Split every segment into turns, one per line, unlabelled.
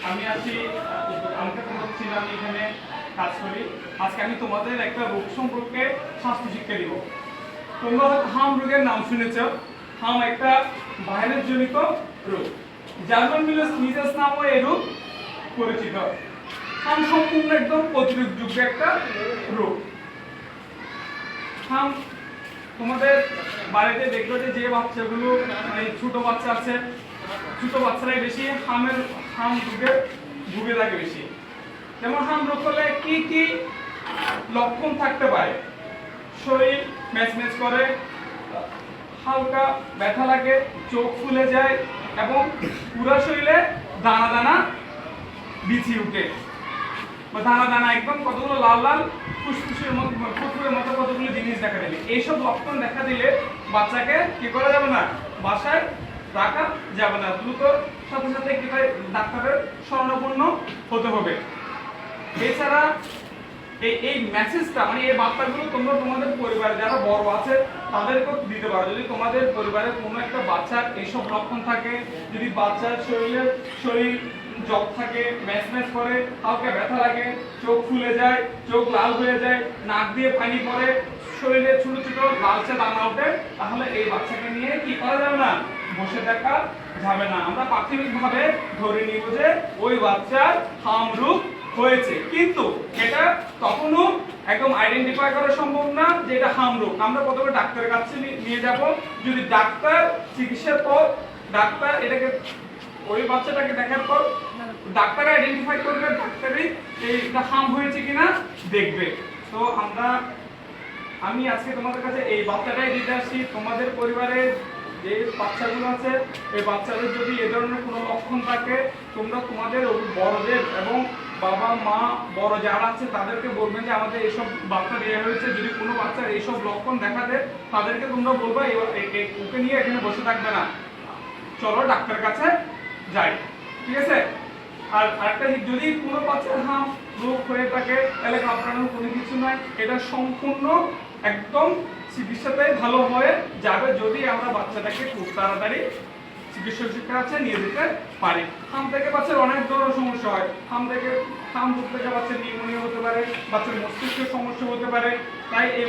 আমি আছি আমাকে তোমরা ছিল আমি এখানে কাজ করি। আজকে আমি তোমাদের একটা রোগ সম্পর্কে স্বাস্থ্য শিক্ষা দিব। তোমরা হাম রোগের নাম শুনেছ। হাম একটা ভাইরাস জনিত রোগ। জার্মান মিলেস নামও এই রোগ পরিচিত। হাম সম্পূর্ণ একদম প্রতিরোধযোগ্য একটা রোগ। হাম তোমাদের বাড়িতে দেখবে যে বাচ্চাগুলো মানে ছোট বাচ্চা আছে, ছোট বাচ্চারাই বেশি হাম রোগে ভুগে থাকে বেশি। যেমন হাম রোগ হলে কি কি লক্ষণ থাকতে পারে? শরীর ম্যাচম্যাচ করে, হালকা ব্যথা লাগে, চোখ ফুলে যায় এবং পুরো শরীরে দানা দানা বিছি উঠে বা দানা দানা একদম কতগুলো লাল লাল ফুসফুসের মতো ফুসফুসের মতো কতগুলো জিনিস দেখা দিলে, এইসব লক্ষণ দেখা দিলে বাচ্চাকে কি করা যাবে না, বাসায় রাখা যাবে না। দ্রুত সাথে সাথে কি ডাক্তারের শরণাপন্ন হতে হবে। এছাড়া এই মেসেজটা মানে এই বার্তাগুলো তোমরা তোমাদের পরিবারে যারা বড় আছে তাদেরকেও দিতে পারো। যদি তোমাদের পরিবারে কোনো একটা বাচ্চার এইসব লক্ষণ থাকে, যদি বাচ্চার শরীর জ্বর থাকে, ম্যাচ করে, হালকা ব্যথা লাগে, চোখ ফুলে যায়, চোখ লাল হয়ে যায়, নাক দিয়ে পানি পড়ে, শরীরে ছোট ছোট লালচে দানা ওঠে, তাহলে এই বাচ্চাকে নিয়ে কি করা যাবে না, বসে থাকা যাবে না। আমরা প্রাথমিকভাবে ধরে নিব যে ওই বাচ্চার হাম রোগ হয়েছে, কিন্তু এটা তখনও একদম আইডেন্টিফাই করা সম্ভব না যে এটা হাম রোগ। আমরা প্রথমে ডাক্তারের কাছে নিয়ে যাব। যদি ডাক্তার চিকিৎসার পর ডাক্তার এটাকে ওই বাচ্চাটাকে দেখার পর ডাক্তার আইডেন্টিফাই করবে, ডাক্তারই এইটা হাম হয়েছে কিনা দেখবে। তো আমি আজকে তোমাদের কাছে এই বাচ্চাটাই দিতে আসি। তোমাদের পরিবারে যে বাচ্চাগুলো আছে এই বাচ্চাদের যদি এ ধরনের কোনো লক্ষণ থাকে, তোমরা তোমাদের বড়দের এবং বাবা মা বড় যারা আছে তাদেরকে বলবেন যে আমাদের এইসব বাচ্চা দেওয়া হয়েছে। যদি কোনো বাচ্চার এইসব লক্ষণ দেখা দেয় তাদেরকে তোমরা বলবা ওকে নিয়ে এখানে বসে থাকবে না, চলো ডাক্তারের কাছে যাই, ঠিক আছে? আর একটা যদি কোনো বাচ্চার হাম রোগ হয়ে থাকে তাহলে ঘাবড়ানোর কোনো কিছু নাই। এটা সম্পূর্ণ একদম চিকিৎসাতে ভালো হয়ে যাবে যদি আমরা বাচ্চাটাকে খুব তাড়াতাড়ি চিকিৎসকের কাছে নিয়ে যেতে পারি। হাম থেকে বাচ্চার অনেক ধরনের সমস্যা হয়। হাম রোগ থেকে বাচ্চার নিউমোনিয়া হতে পারে, বাচ্চার মস্তিষ্কের সমস্যা হতে পারে। তাই এই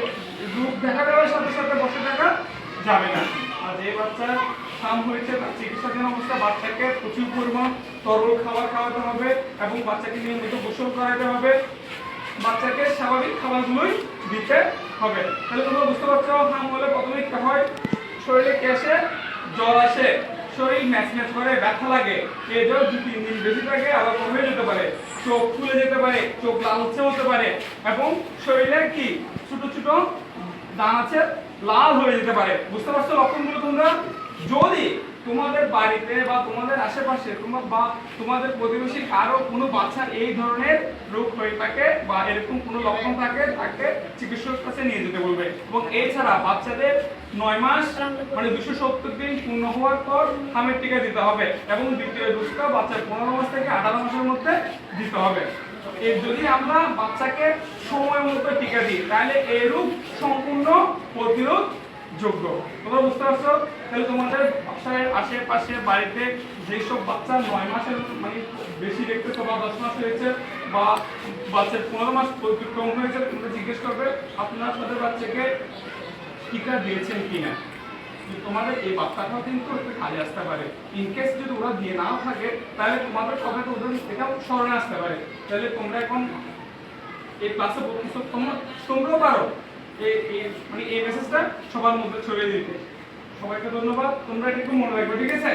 রোগ দেখা দেওয়ার সাথে সাথে বসে থাকা যাবে না। আর যে বাচ্চার হাম হয়েছে তার চিকিৎসাধীন অবস্থা বাচ্চাকে প্রচুর পরিমাণ তরল খাবার খাওয়াতে হবে এবং বাচ্চাকে নিয়মিত গোসল করাতে হবে, বাচ্চাকে স্বাভাবিক খাবারগুলোই দিতে হবে। তাহলে তোমরা বুঝতে পারছো হাম হলে প্রথমে কি হয়, শরীরে কি আসে, জ্বর আসে, শরীর ম্যাচম্যাচ করে, ব্যথা লাগে, এই জ্বর 2-3 দিন বেশি থাকে, আবার কমে যেতে পারে, চোখ ফুলে যেতে পারে, চোখ লালচে হতে পারে এবং শরীরে কি ছোট ছোট দানা আছে লাল হয়ে যেতে পারে। বুঝতে পারছো লক্ষণগুলো তোমরা? যদি তোমাদের বাড়িতে বা তোমাদের আশেপাশে তোমাদের প্রতিবেশী কারো কোনো বাচ্চার এই ধরনের রোগ হয়ে থাকে বা এরকম কোনো লক্ষণ থাকে, তাকে চিকিৎসকের কাছে নিয়ে যেতে বলবে। এবং এছাড়া বাচ্চাদের 9 মাস মানে 270 দিন পূর্ণ হওয়ার পর হামের টিকা দিতে হবে এবং দ্বিতীয় ডোজটা বাচ্চার 15 মাস থেকে 18 মাসের মধ্যে দিতে হবে। যদি আমরা বাচ্চাকে সময় মতো টিকা দিই তাহলে এই রোগ সম্পূর্ণ প্রতিরোধ যোগ্য। তোমরা বুঝতে পারছো? তাহলে তোমাদের বাসায় আশেপাশে বাড়িতে যেসব বাচ্চা 9 মাসের মানে বেশি দেখতেছো বা 10 মাস হয়েছে বা বাচ্চার 15 মাস অতিক্রম হয়েছে, তোমরা জিজ্ঞেস করবে আপনারা তাদের বাচ্চাকে টিকা দিয়েছেন কিনা। তোমাদের এই বাচ্চাটাও কিন্তু একটু কাজে আসতে পারে। ইনকেস যদি ওরা দিয়ে নাও থাকে তাহলে তোমাদের সবাইকে ওদের এটাও স্মরণে আসতে পারে। তাহলে তোমরা এখন এই ক্লাসে বলতেছো, তোমরাও পারো এই মেসেজটা সবার মধ্যে ছড়িয়ে দিতে। সবাইকে ধন্যবাদ। তোমরা একটু মনে রাখবে, ঠিক আছে?